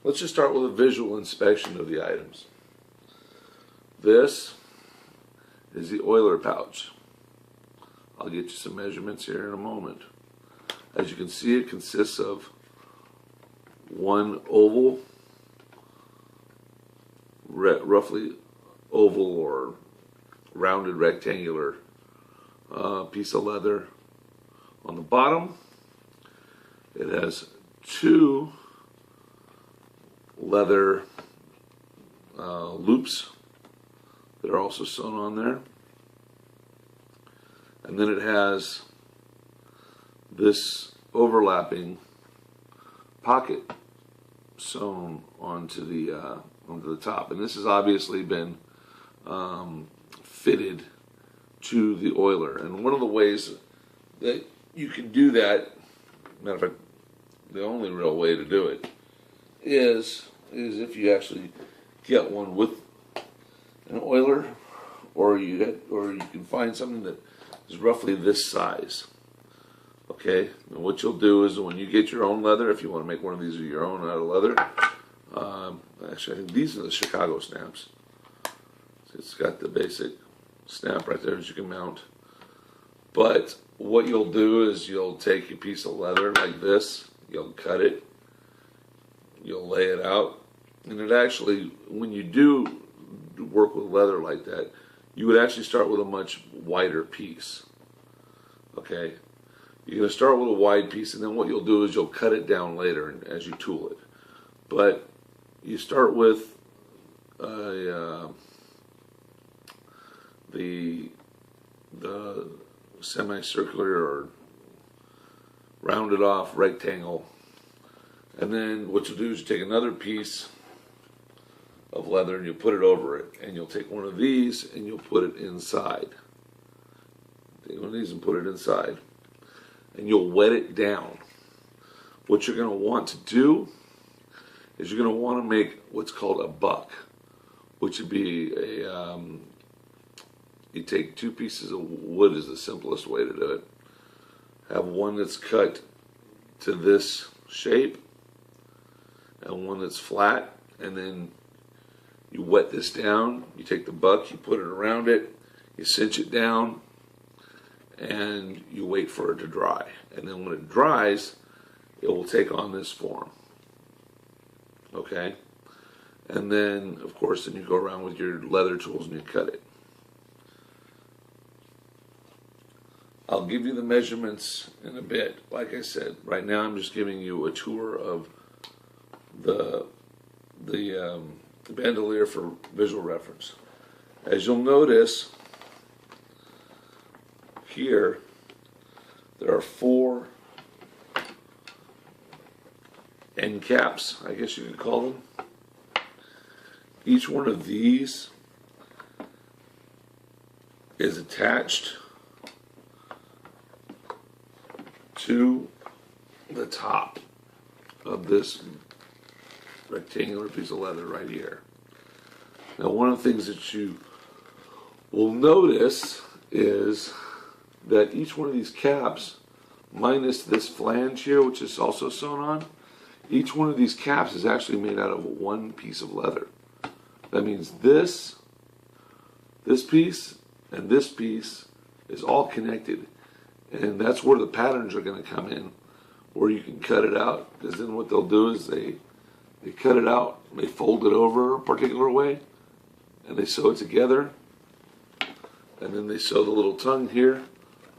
Let's just start with a visual inspection of the items. This is the oiler pouch. I'll get you some measurements here in a moment. As you can see, it consists of one oval, roughly oval or rounded rectangular piece of leather. On the bottom, it has two leather loops that are also sewn on there, and then it has this overlapping pocket sewn onto the top, and this has obviously been fitted to the oiler. And one of the ways that you can do that, matter of fact, the only real way to do it is if you actually get one with an oiler, or you can find something that is roughly this size. Okay, and what you'll do is when you get your own leather, if you want to make one of these of your own out of leather, actually I think these are the Chicago snaps. So it's got the basic snap right there that you can mount. But what you'll do is you'll take a piece of leather like this, you'll cut it, you'll lay it out, and it actually, when you do work with leather like that, you would actually start with a much wider piece. Okay, you're going to start with a wide piece, and then what you'll do is you'll cut it down later as you tool it. But you start with the semicircular or rounded off rectangle, and then what you'll do is you take another piece of leather and you'll put it over it, and you'll take one of these and you'll put it inside. Take one of these and put it inside, and you'll wet it down. What you're going to want to do is you're going to want to make what's called a buck, which would be a you take two pieces of wood is the simplest way to do it. Have one that's cut to this shape and one that's flat, and then you wet this down. You take the buck, you put it around it, you cinch it down, and you wait for it to dry. And then when it dries, it will take on this form. Okay? And then, of course, then you go around with your leather tools and you cut it. I'll give you the measurements in a bit. Like I said, right now I'm just giving you a tour of the bandolier for visual reference. As you'll notice here, there are 4 end caps, I guess you could call them. Each one of these is attached to the top of this rectangular piece of leather right here. Now, one of the things that you will notice is that each one of these caps minus this flange here, which is also sewn on. Each one of these caps is actually made out of one piece of leather. That means this piece, and this piece is all connected. And that's where the patterns are going to come in, where you can cut it out. Because then what they'll do is they cut it out, they fold it over a particular way, and they sew it together. And then they sew the little tongue here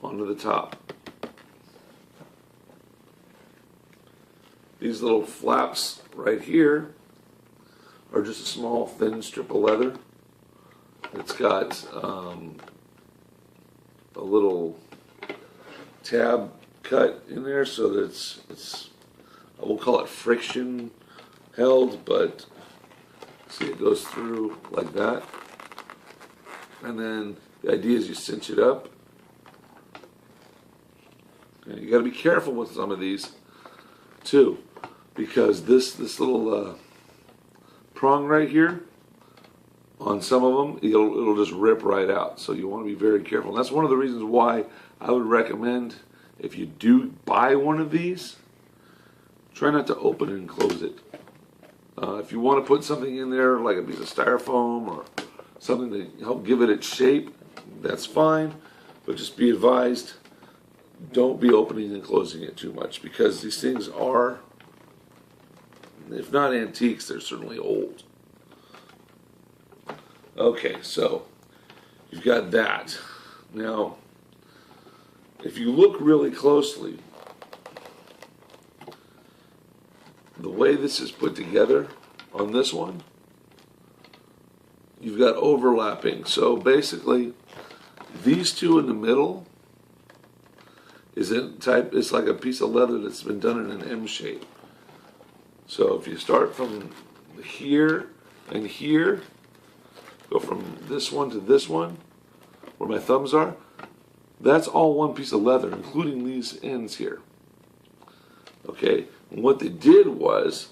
onto the top. These little flaps right here are just a small thin strip of leather. It's got a little tab cut in there so that it's I will call it friction held, but see, it goes through like that. And then the idea is you cinch it up. And you got to be careful with some of these too, because this little prong right here, on some of them, it'll just rip right out. So you want to be very careful. And that's one of the reasons why I would recommend, if you do buy one of these, try not to open it and close it. If you want to put something in there, like a piece of styrofoam or something to help give it its shape, that's fine. But just be advised, don't be opening and closing it too much, because these things are, if not antiques, they're certainly old. Okay, so you've got that. Now, if you look really closely, the way this is put together on this one, you've got overlapping. So basically, these two in the middle is it's like a piece of leather that's been done in an M shape. So if you start from here and here, go from this one to this one, where my thumbs are, that's all one piece of leather, including these ends here. Okay, and what they did was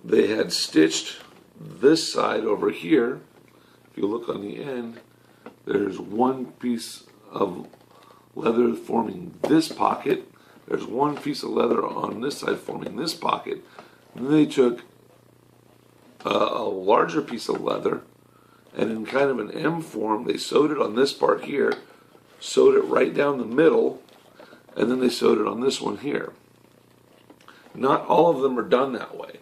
they had stitched this side over here. If you look on the end, there's one piece of leather forming this pocket. There's one piece of leather on this side forming this pocket. And then they took a larger piece of leather, and in kind of an M form, they sewed it on this part here, sewed it right down the middle, and then they sewed it on this one here. Not all of them are done that way.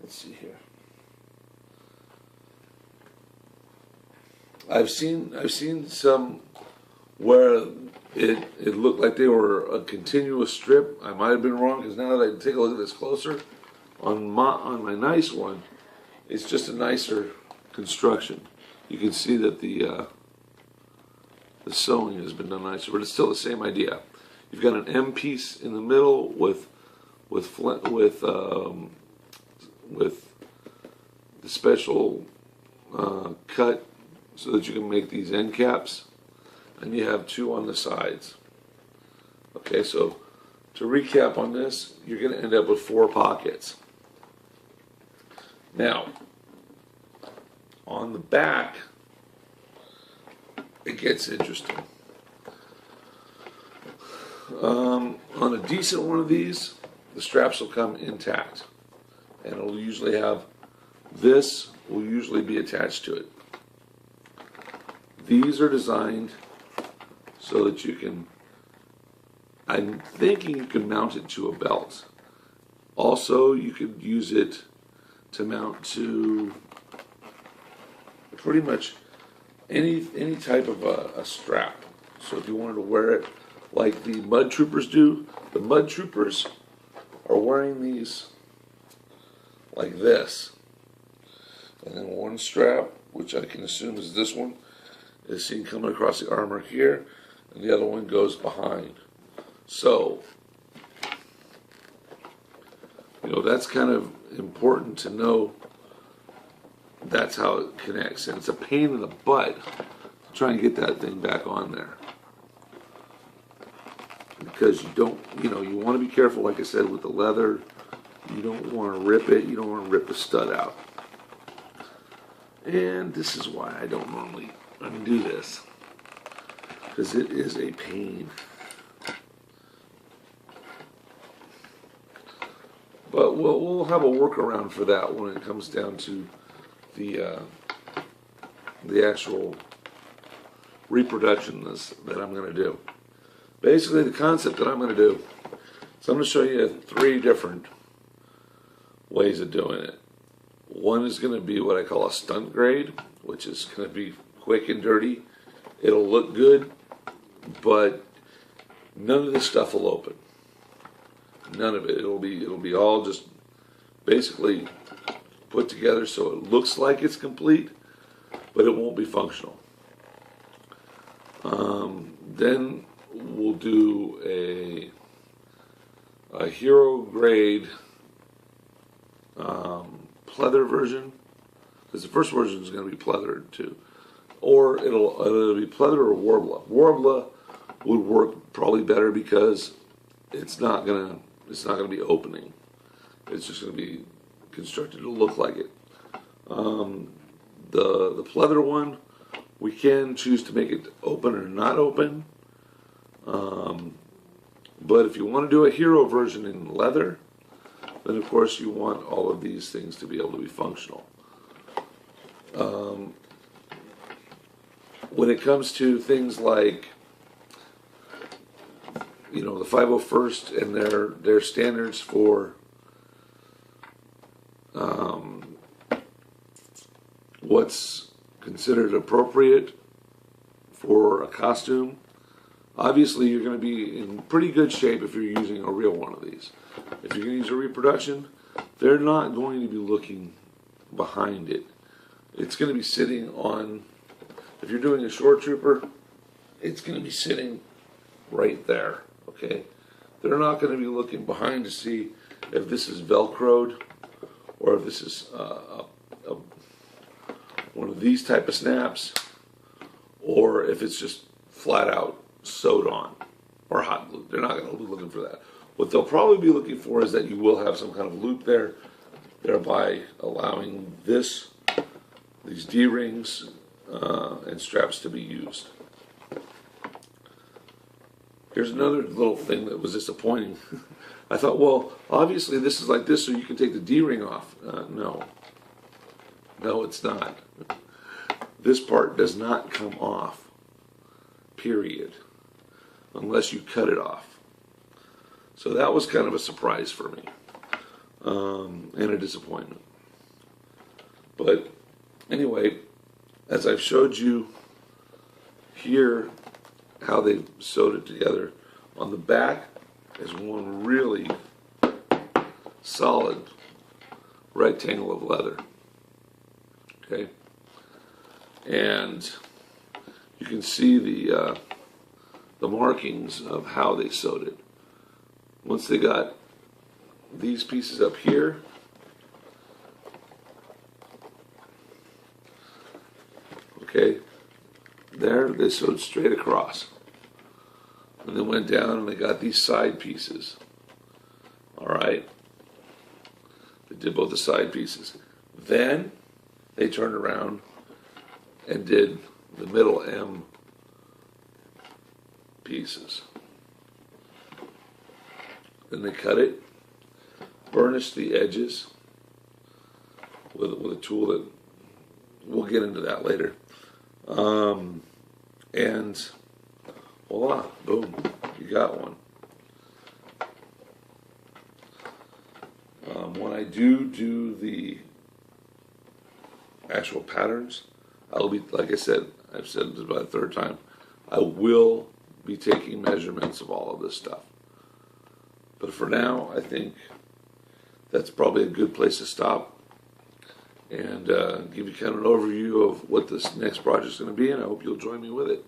Let's see here. I've seen some where it looked like they were a continuous strip. I might have been wrong, because now that I take a look at this closer, on my nice one, it's just a nicer construction. You can see that the sewing has been done nicer, but it's still the same idea. You've got an M piece in the middle with the special cut so that you can make these end caps, and you have two on the sides. Okay, so to recap on this, you're going to end up with 4 pockets. Now, on the back, it gets interesting. On a decent one of these, the straps will come intact, and it'll usually have, this will usually be attached to it. These are designed so that you can, I'm thinking you can mount it to a belt. Also, you could use it to mount to pretty much any type of a strap. So if you wanted to wear it like the Mudtroopers do, the Mudtroopers are wearing these like this. And then one strap, which I can assume is this one, is seen coming across the armor here, and the other one goes behind. So, that's kind of important to know. That's how it connects, and it's a pain in the butt to try and get that thing back on there, because you want to be careful, like I said, with the leather. You don't want to rip it. You don't want to rip the stud out. And this is why I don't normally undo this, because it is a pain. But we'll have a workaround for that when it comes down to the actual reproduction that I'm going to do. Basically, the concept that I'm going to do, so I'm going to show you 3 different ways of doing it. One is going to be what I call a stunt grade, which is going to be quick and dirty. It'll look good, but none of this stuff will open. None of it. It'll be all just basically put together so it looks like it's complete, but it won't be functional. Then we'll do a hero grade pleather version, because the first version is going to be pleathered too, or it'll be pleather or warbler. Warbler would work probably better because it's not gonna be opening. It's just going to be constructed to look like it. The pleather one, we can choose to make it open or not open. But if you want to do a hero version in leather, then of course you want all of these things to be able to be functional. When it comes to things like, you know, the 501st and their standards for what's considered appropriate for a costume, obviously you're going to be in pretty good shape if you're using a real one of these. If you're going to use a reproduction, they're not going to be looking behind it. It's going to be sitting on, if you're doing a Shoretrooper, it's going to be sitting right there, okay? They're not going to be looking behind to see if this is Velcroed or if this is one of these type of snaps, or if it's just flat out sewed on or hot glue. They're not going to be looking for that. What they'll probably be looking for is that you will have some kind of loop there, thereby allowing these D-rings and straps to be used. Here's another little thing that was disappointing. I thought, well, obviously this is like this so you can take the D-ring off. No, it's not. This part does not come off, period, unless you cut it off. So that was kind of a surprise for me, and a disappointment. But anyway, as I've showed you here how they sewed it together, on the back is one really solid rectangle of leather. Okay, and you can see the markings of how they sewed it. Once they got these pieces up here, okay, there they sewed straight across, and they went down and they got these side pieces. All right, they did both the side pieces. Then they turned around and did the middle M pieces. Then they cut it, burnished the edges with a tool that we'll get into that later. And voila, boom, you got one. When I do the actual patterns, I'll be, like I said, I've said this about the third time, I will be taking measurements of all of this stuff. But for now, I think that's probably a good place to stop and give you kind of an overview of what this next project is going to be, and I hope you'll join me with it.